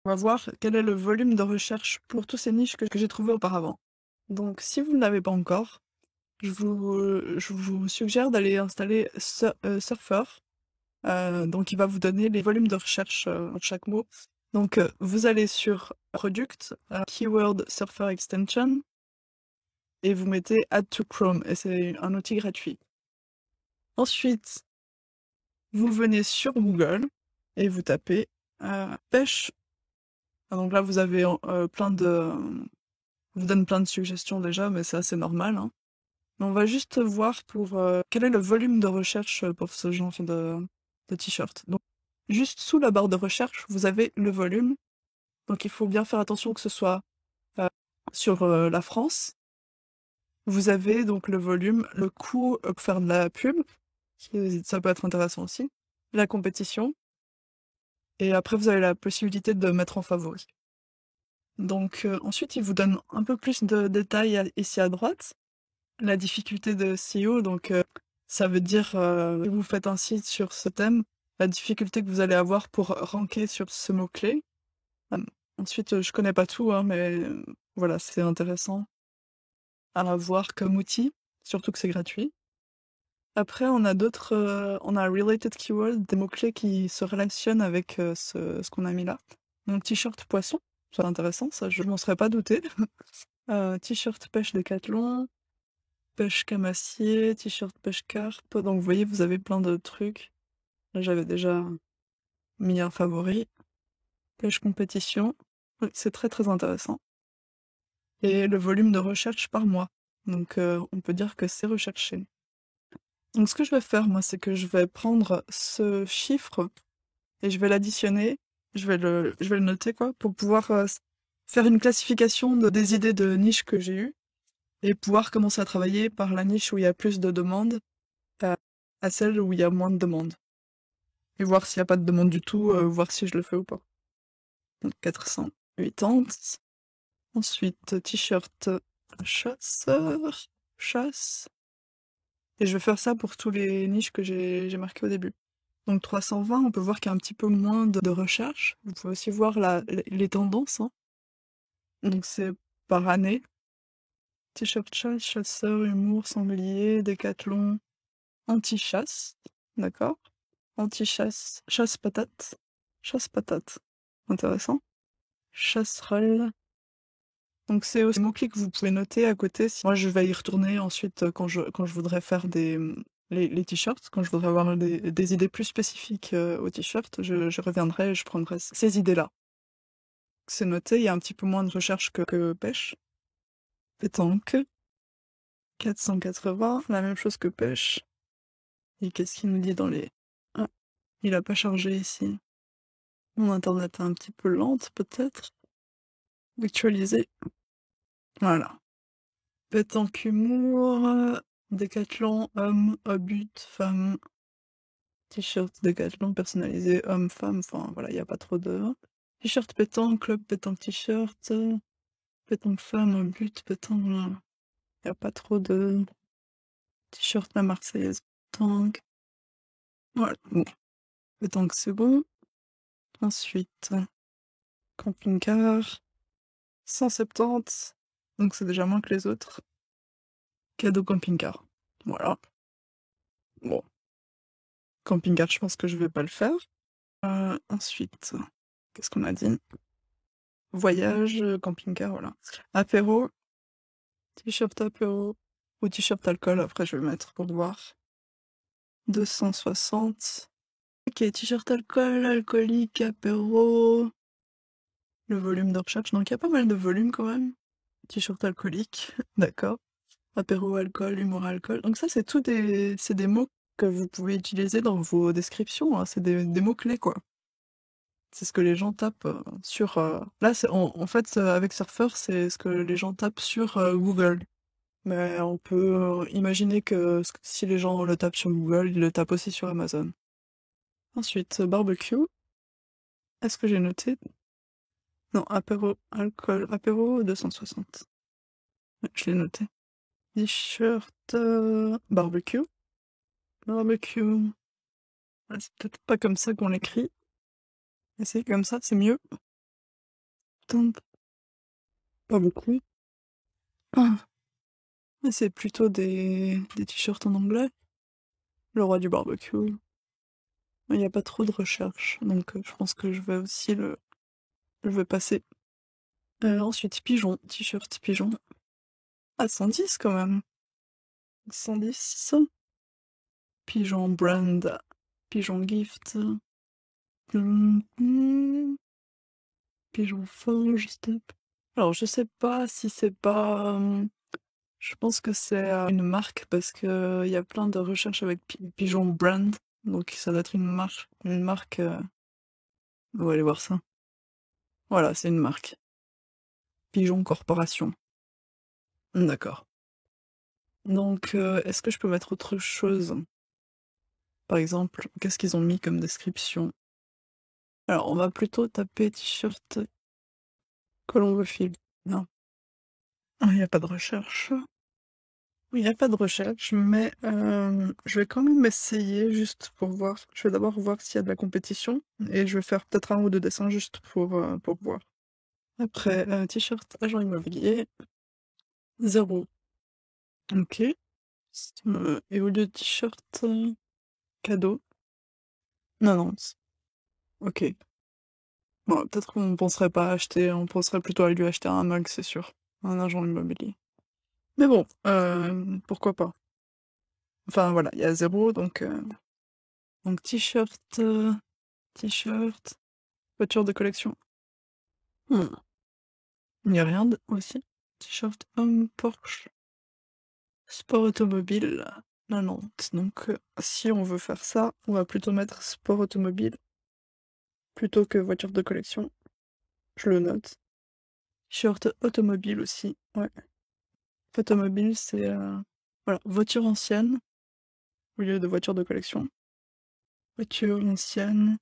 On va voir quel est le volume de recherche pour tous ces niches que j'ai trouvées auparavant. Donc si vous ne l'avez pas encore, je vous suggère d'aller installer Surfer. Donc il va vous donner les volumes de recherche pour chaque mot. Donc vous allez sur Product, Keyword Surfer Extension, et vous mettez Add to Chrome, et c'est un outil gratuit. Ensuite, vous venez sur Google et vous tapez pêche. Donc là, vous avez plein de... vous donne plein de suggestions déjà, mais c'est assez normal, hein. Mais on va juste voir pour quel est le volume de recherche pour ce genre de t-shirt. Donc, juste sous la barre de recherche, vous avez le volume. Donc, il faut bien faire attention que ce soit euh, sur la France. Vous avez donc le volume, le coût pour faire de la pub, ça peut être intéressant aussi, la compétition, et après vous avez la possibilité de mettre en favori. Donc ensuite, il vous donne un peu plus de détails ici à droite. La difficulté de SEO, donc ça veut dire si vous faites un site sur ce thème, la difficulté que vous allez avoir pour ranker sur ce mot-clé. Euh, Ensuite, je connais pas tout, hein, mais voilà, c'est intéressant à voir comme outil, surtout que c'est gratuit. Après, on a d'autres, on a related keywords, des mots-clés qui se relationnent avec ce qu'on a mis là. Donc t-shirt poisson, c'est intéressant, ça je m'en serais pas douté. T-shirt pêche décathlon, pêche camassier, t-shirt pêche carpe. Donc vous voyez, vous avez plein de trucs. Là, j'avais déjà mis un favori. Pêche compétition. Oui, c'est très très intéressant. Et le volume de recherche par mois. Donc on peut dire que c'est recherché. Donc ce que je vais faire, moi, c'est que je vais prendre ce chiffre et je vais l'additionner. Je vais le noter, quoi, pour pouvoir faire une classification des idées de niche que j'ai eues et pouvoir commencer à travailler par la niche où il y a plus de demandes à, à celle où il y a moins de demandes. Et voir s'il n'y a pas de demande du tout, voir si je le fais ou pas. Donc 480. Ensuite, t-shirt chasseur, chasse. Et je vais faire ça pour tous les niches que j'ai marqués au début. Donc 320, on peut voir qu'il y a un petit peu moins de recherche. Vous pouvez aussi voir les tendances, hein. Donc c'est par année. T-shirt chasse, chasseur, humour, sanglier, décathlon, anti-chasse. D'accord? Anti-chasse, chasse-patate. Chasse-patate. Intéressant. Chasseral. Donc c'est aussi des mots-clés que vous pouvez noter à côté. Moi je vais y retourner ensuite quand je voudrais faire les t-shirts, quand je voudrais avoir des idées plus spécifiques aux t-shirts, je reviendrai et je prendrai ces idées-là. C'est noté, il y a un petit peu moins de recherche que pêche. Pétanque, 480, la même chose que pêche. Et qu'est-ce qu'il nous dit dans les... Ah, il a pas chargé ici. Mon internet est un petit peu lente peut-être. Actualiser. Voilà. Pétanque humour, décathlon, homme, obut, femme, t-shirt décathlon personnalisé, homme, femme, enfin voilà, il n'y a pas trop de... T-shirt pétanque, club pétanque t-shirt, pétanque femme, obut, pétanque, voilà. Il n'y a pas trop de... T-shirt la Marseillaise, pétanque. Voilà, bon, pétanque c'est bon. Ensuite, camping-car, 170, donc c'est déjà moins que les autres. Cadeau camping-car, voilà. Bon, camping-car, je pense que je vais pas le faire. Ensuite, qu'est-ce qu'on a dit? Voyage, camping-car, voilà. Apéro, t-shirt apéro ou t-shirt alcool, après je vais mettre pour voir. 260. Ok, t-shirt alcool, alcoolique, apéro. Le volume de recherche, donc il y a pas mal de volume quand même. T-shirt alcoolique, d'accord. Apéro alcool, humour alcool. Donc ça, c'est des mots que vous pouvez utiliser dans vos descriptions, hein. C'est des mots-clés, quoi. C'est ce que les gens tapent sur... Là, en fait, avec Surfer, c'est ce que les gens tapent sur Google. Mais on peut imaginer que si les gens le tapent sur Google, ils le tapent aussi sur Amazon. Ensuite, barbecue. Est-ce que j'ai noté? Non, apéro, alcool, apéro 260. Ouais, je l'ai noté. T-shirt, barbecue. Barbecue. Ouais, c'est peut-être pas comme ça qu'on l'écrit. Mais c'est comme ça, c'est mieux. Tump. Pas beaucoup. Ah, mais c'est plutôt des t-shirts en anglais. Le roi du barbecue. Il n'y a pas trop de recherche, donc je pense que je vais aussi je vais passer. Ensuite, pigeon, t-shirt pigeon. Ah, 110 quand même. 110. Pigeon brand, pigeon gift. Pigeon forge, step. Alors, je sais pas si c'est pas. Je pense que c'est une marque parce que il y a plein de recherches avec pigeon brand. Donc, ça doit être une marque. Une marque. On va aller voir ça. Voilà, c'est une marque. Pigeon Corporation. D'accord. Donc, est-ce que je peux mettre autre chose? Par exemple, qu'est-ce qu'ils ont mis comme description? Alors, on va plutôt taper t-shirt colombophile. Non, il n'y a pas de recherche. Oui, il n'y a pas de recherche, mais je vais quand même essayer juste pour voir. Je vais d'abord voir s'il y a de la compétition et je vais faire peut-être un ou deux dessins juste pour voir. Après, t-shirt agent immobilier, 0. Ok. Et au lieu de t-shirt cadeau, 90. Ok. Bon, peut-être qu'on penserait pas à acheter, on penserait plutôt à lui acheter un mug, c'est sûr. Un agent immobilier. Mais bon, pourquoi pas. Enfin voilà, il y a 0, donc t-shirt, t-shirt, voiture de collection. Hmm. Il n'y a rien aussi. T-shirt homme Porsche, sport automobile, 90. Donc si on veut faire ça, on va plutôt mettre sport automobile plutôt que voiture de collection. Je le note. T-shirt automobile aussi, ouais. Automobile, c'est voilà, voiture ancienne au lieu de voiture de collection. Voiture ancienne.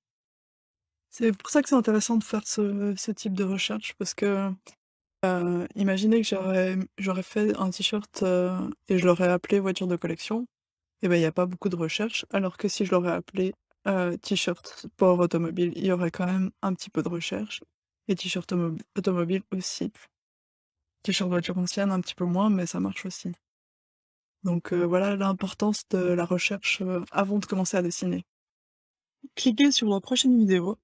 C'est pour ça que c'est intéressant de faire ce type de recherche parce que imaginez que j'aurais fait un t-shirt et je l'aurais appelé voiture de collection, et ben il n'y a pas beaucoup de recherche, alors que si je l'aurais appelé t-shirt sport automobile, il y aurait quand même un petit peu de recherche. Et t-shirt automobile aussi. T-shirt voiture ancienne un petit peu moins, mais ça marche aussi. Donc voilà l'importance de la recherche avant de commencer à dessiner. Cliquez sur la prochaine vidéo